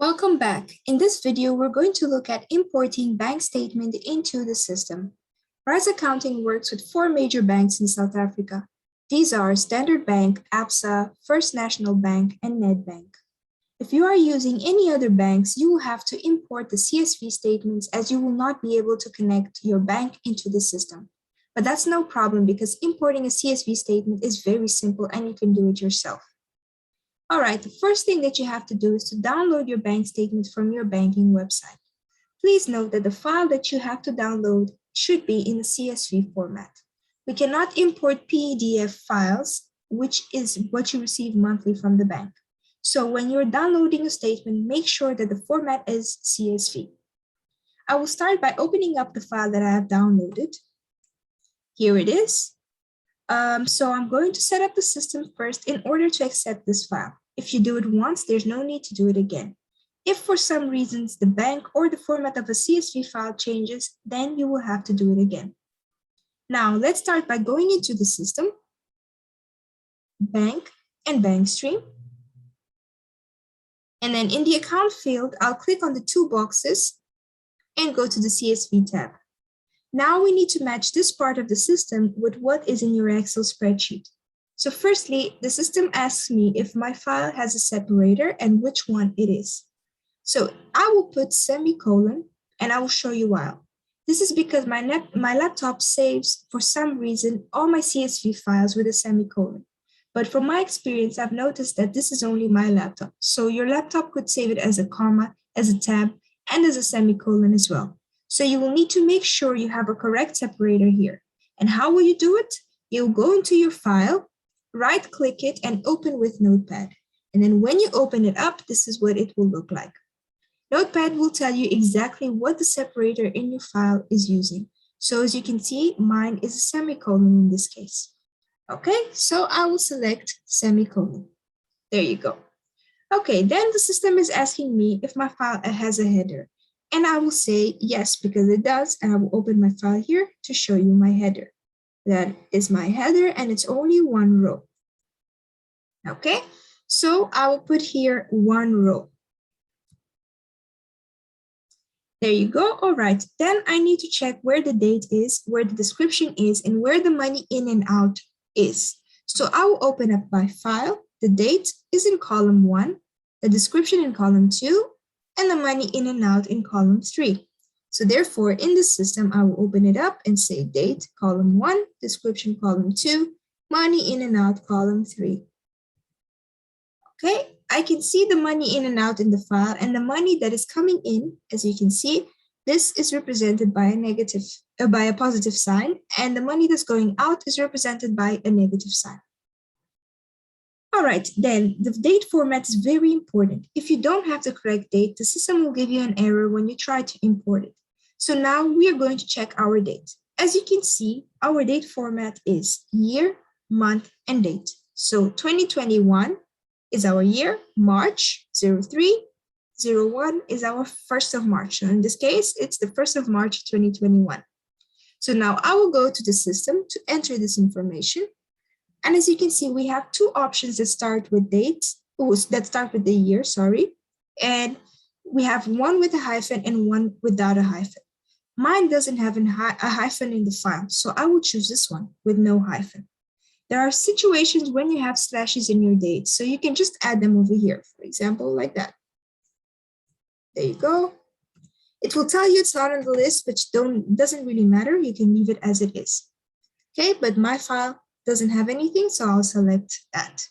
Welcome back. In this video, we're going to look at importing bank statement into the system. RISE Accounting works with 4 major banks in South Africa. These are Standard Bank, Absa, First National Bank, and Nedbank. If you are using any other banks, you will have to import the CSV statements as you will not be able to connect your bank into the system. But that's no problem because importing a CSV statement is very simple and you can do it yourself. All right, the first thing that you have to do is to download your bank statements from your banking website. Please note that the file that you have to download should be in the CSV format. We cannot import PDF files, which is what you receive monthly from the bank. So when you're downloading a statement, make sure that the format is CSV. I will start by opening up the file that I have downloaded. Here it is. So I'm going to set up the system first in order to accept this file. If you do it once, there's no need to do it again. If for some reasons the bank or the format of a CSV file changes, then you will have to do it again. Now let's start by going into the system, bank and bank stream. And then in the account field, I'll click on the 2 boxes and go to the CSV tab. Now we need to match this part of the system with what is in your Excel spreadsheet. So firstly, the system asks me if my file has a separator and which one it is. So I will put semicolon and I will show you why. This is because my laptop saves, for some reason, all my CSV files with a semicolon. But from my experience, I've noticed that this is only my laptop. So your laptop could save it as a comma, as a tab, and as a semicolon as well. So you will need to make sure you have a correct separator here. And how will you do it? You'll go into your file, right-click it, and open with Notepad. And then when you open it up, this is what it will look like. Notepad will tell you exactly what the separator in your file is using. So as you can see, mine is a semicolon in this case. Okay, so I will select semicolon. There you go. Okay, then the system is asking me if my file has a header. And I will say yes, because it does. And I will open my file here to show you my header. That is my header, and it's only 1 row. Okay, so I will put here 1 row. There you go. All right, then I need to check where the date is, where the description is, and where the money in and out is. So I will open up my file. The date is in column 1, the description in column 2, and the money in and out in column 3. So therefore, in the system, I will open it up and say date, column 1, description, column 2, money in and out, column 3. Okay, I can see the money in and out in the file, and the money that is coming in, as you can see, this is represented by a positive sign, and the money that's going out is represented by a negative sign. All right, then the date format is very important. If you don't have the correct date, the system will give you an error when you try to import it. So now we are going to check our date. As you can see, our date format is year, month, and date. So 2021 is our year, March 03, 01 is our 1st of March. So in this case, it's the 1st of March 2021. So now I will go to the system to enter this information. And as you can see, we have 2 options that start with dates, that start with the year, sorry. And we have one with a hyphen and one without a hyphen. Mine doesn't have a hyphen in the file, so I will choose this one with no hyphen. There are situations when you have slashes in your dates, so you can just add them over here, for example, like that. There you go. It will tell you it's not on the list, but doesn't really matter. You can leave it as it is. Okay, but my file doesn't have anything, so I'll select that.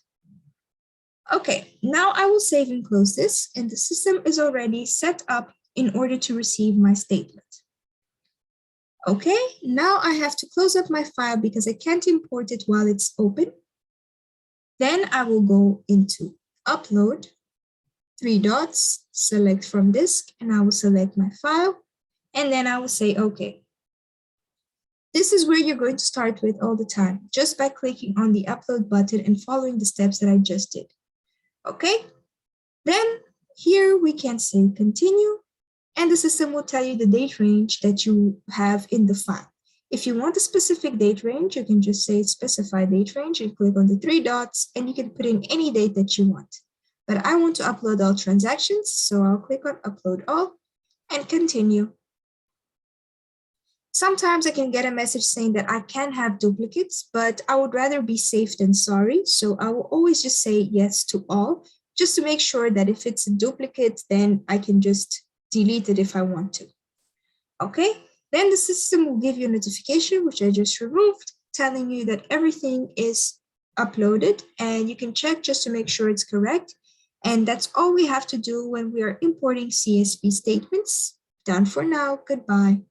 Okay, now I will save and close this, and the system is already set up in order to receive my statement. Okay, now I have to close up my file because I can't import it while it's open. Then I will go into Upload, 3 dots, select from disk, and I will select my file, and then I will say OK. This is where you're going to start with all the time, just by clicking on the upload button and following the steps that I just did. Okay, then here we can say continue, and the system will tell you the date range that you have in the file. If you want a specific date range, you can just say specify date range and click on the 3 dots, and you can put in any date that you want. but I want to upload all transactions, so I'll click on Upload All and continue. Sometimes I can get a message saying that I can have duplicates, but I would rather be safe than sorry. So I will always just say yes to all, just to make sure that if it's a duplicate, then I can just delete it if I want to. Okay, then the system will give you a notification, which I just removed, telling you that everything is uploaded, and you can check just to make sure it's correct. And that's all we have to do when we are importing CSV statements. Done for now. Goodbye.